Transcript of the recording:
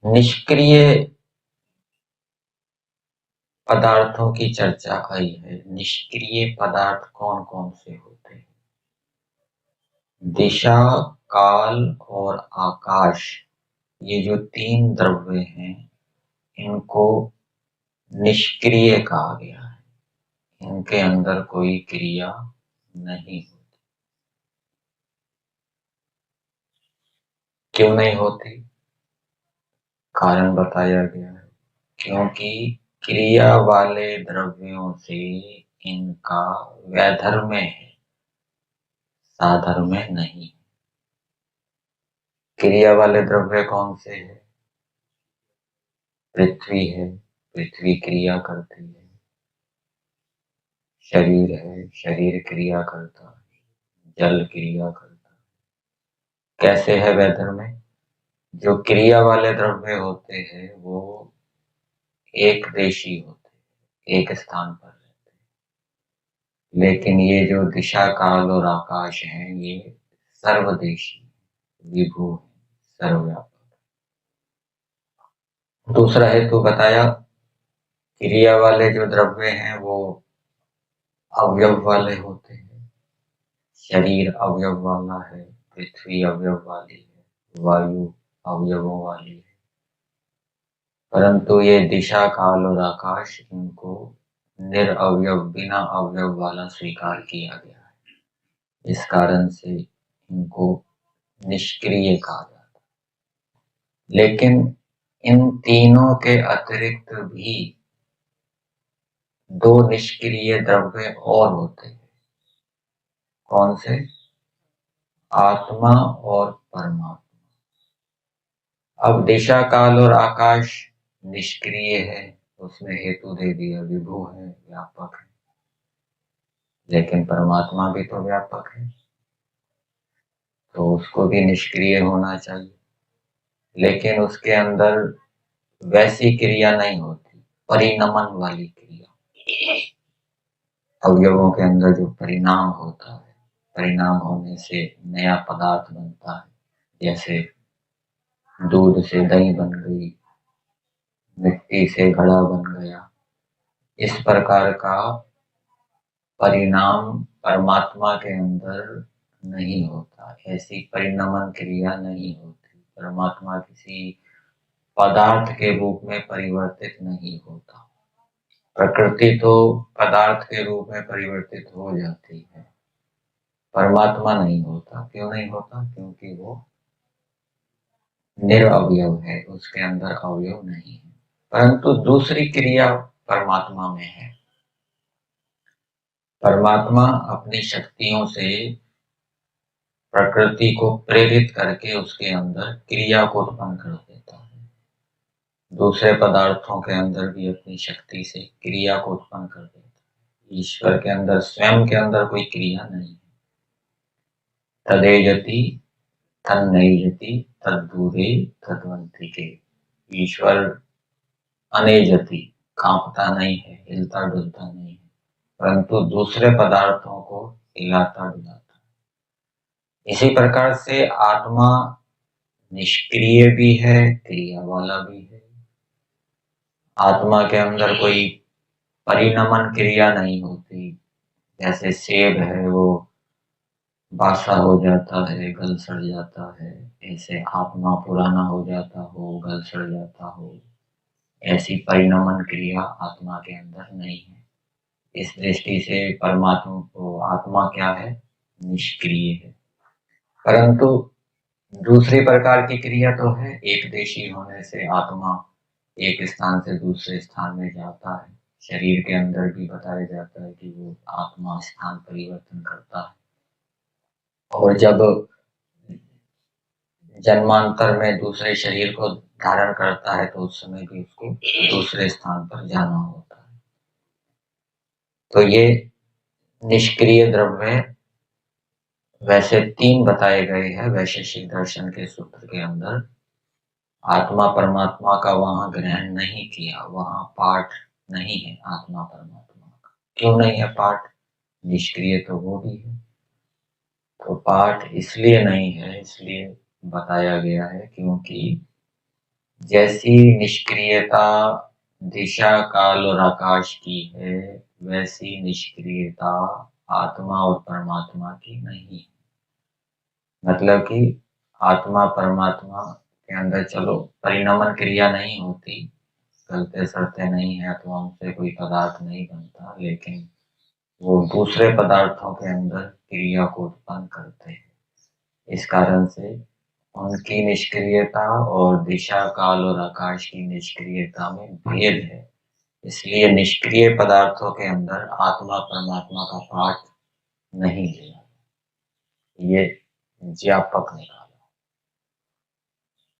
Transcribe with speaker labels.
Speaker 1: निष्क्रिय पदार्थों की चर्चा आई है। निष्क्रिय पदार्थ कौन कौन से होते हैं? दिशा, काल और आकाश, ये जो तीन द्रव्य हैं, इनको निष्क्रिय कहा गया है। इनके अंदर कोई क्रिया नहीं होती। क्यों नहीं होती? कारण बताया गया है। क्योंकि क्रिया वाले द्रव्यों से इनका वैधर्म्य है, साधर्म्य नहीं। क्रिया वाले द्रव्य कौन से हैं? पृथ्वी है, पृथ्वी क्रिया करती है। शरीर है, शरीर क्रिया करता है। जल क्रिया करता है। कैसे है वैधर्म्य? जो क्रिया वाले द्रव्य होते हैं वो एक देशी होते हैं, एक स्थान पर रहते हैं। लेकिन ये जो दिशा, काल और आकाश हैं, ये सर्वदेशी, विभू है, सर्वव्यापक। दूसरा हेतु बताया, क्रिया वाले जो द्रव्य हैं वो अवयव वाले होते हैं। शरीर अवयव वाला है, पृथ्वी अवयव वाली है, वायु अवयवों वाली है। परंतु ये दिशा, काल और आकाश, इनको निरअवयव, बिना अवयव वाला स्वीकार किया गया है। इस कारण से इनको निष्क्रिय कहा जाता है। लेकिन इन तीनों के अतिरिक्त भी दो निष्क्रिय द्रव्य और होते हैं। कौन से? आत्मा और परमात्मा। अब दिशा, काल और आकाश निष्क्रिय है, उसमें हेतु दे दिया, विभू है, व्यापक है। लेकिन परमात्मा भी तो व्यापक है, तो उसको भी निष्क्रिय होना चाहिए। लेकिन उसके अंदर वैसी क्रिया नहीं होती, परिणमन वाली क्रिया। अवयवों के अंदर जो परिणाम होता है, परिणाम होने से नया पदार्थ बनता है। जैसे दूध से दही बन गई, मिट्टी से घड़ा बन गया। इस प्रकार का परिणाम परमात्मा के अंदर नहीं होता। ऐसी परिणमन क्रिया नहीं होती। परमात्मा किसी पदार्थ के रूप में परिवर्तित नहीं होता। प्रकृति तो पदार्थ के रूप में परिवर्तित हो जाती है, परमात्मा नहीं होता। क्यों नहीं होता? क्योंकि वो निरअवयव है, उसके अंदर अवयव नहीं है। परंतु दूसरी क्रिया परमात्मा में है। परमात्मा अपनी शक्तियों से प्रकृति को प्रेरित करके उसके अंदर क्रिया को उत्पन्न कर देता है। दूसरे पदार्थों के अंदर भी अपनी शक्ति से क्रिया को उत्पन्न कर देता है। ईश्वर के अंदर, स्वयं के अंदर कोई क्रिया नहीं है। तदेजति तन्नैजति तद्दूरे तद्वंतिके। ईश्वर अनेजति, कांपता नहीं है, हिलता डुलता नहीं है, परंतु दूसरे पदार्थों को हिलाता डुलाता है। इसी प्रकार से आत्मा निष्क्रिय भी है, क्रिया वाला भी है। आत्मा के अंदर कोई परिणमन क्रिया नहीं होती। जैसे सेब है, वो बासा हो जाता है, गल सड़ जाता है। ऐसे आत्मा पुराना हो जाता हो, गल सड़ जाता हो, ऐसी परिणमन क्रिया आत्मा के अंदर नहीं है। इस दृष्टि से परमात्मा को, आत्मा क्या है? निष्क्रिय है। परंतु दूसरी प्रकार की क्रिया तो है। एक देशी होने से आत्मा एक स्थान से दूसरे स्थान में जाता है। शरीर के अंदर भी बताया जाता है कि वो आत्मा स्थान परिवर्तन करता है। और जब जन्मांतर में दूसरे शरीर को धारण करता है तो उस समय भी उसको दूसरे स्थान पर जाना होता है। तो ये निष्क्रिय द्रव्य वैसे तीन बताए गए हैं वैशेषिक दर्शन के सूत्र के अंदर। आत्मा परमात्मा का वहां ग्रहण नहीं किया, वहां पाठ नहीं है आत्मा परमात्मा का। क्यों नहीं है पाठ? निष्क्रिय तो वो भी है। तो पाठ इसलिए नहीं है, इसलिए बताया गया है क्योंकि जैसी निष्क्रियता दिशा काल और आकाश की है, वैसी निष्क्रियता आत्मा और परमात्मा की नहीं। मतलब कि आत्मा परमात्मा के अंदर चलो परिणमन क्रिया नहीं होती, गलते सड़ते नहीं है अथवा उनसे कोई पदार्थ नहीं बनता, लेकिन वो दूसरे पदार्थों के अंदर क्रिया को उत्पन्न करते हैं। इस कारण से उनकी निष्क्रियता और दिशा काल और आकाश की निष्क्रियता में भेद है। इसलिए निष्क्रिय पदार्थों के अंदर आत्मा परमात्मा का पाठ नहीं लिया। ये ज्ञापक ने कहा।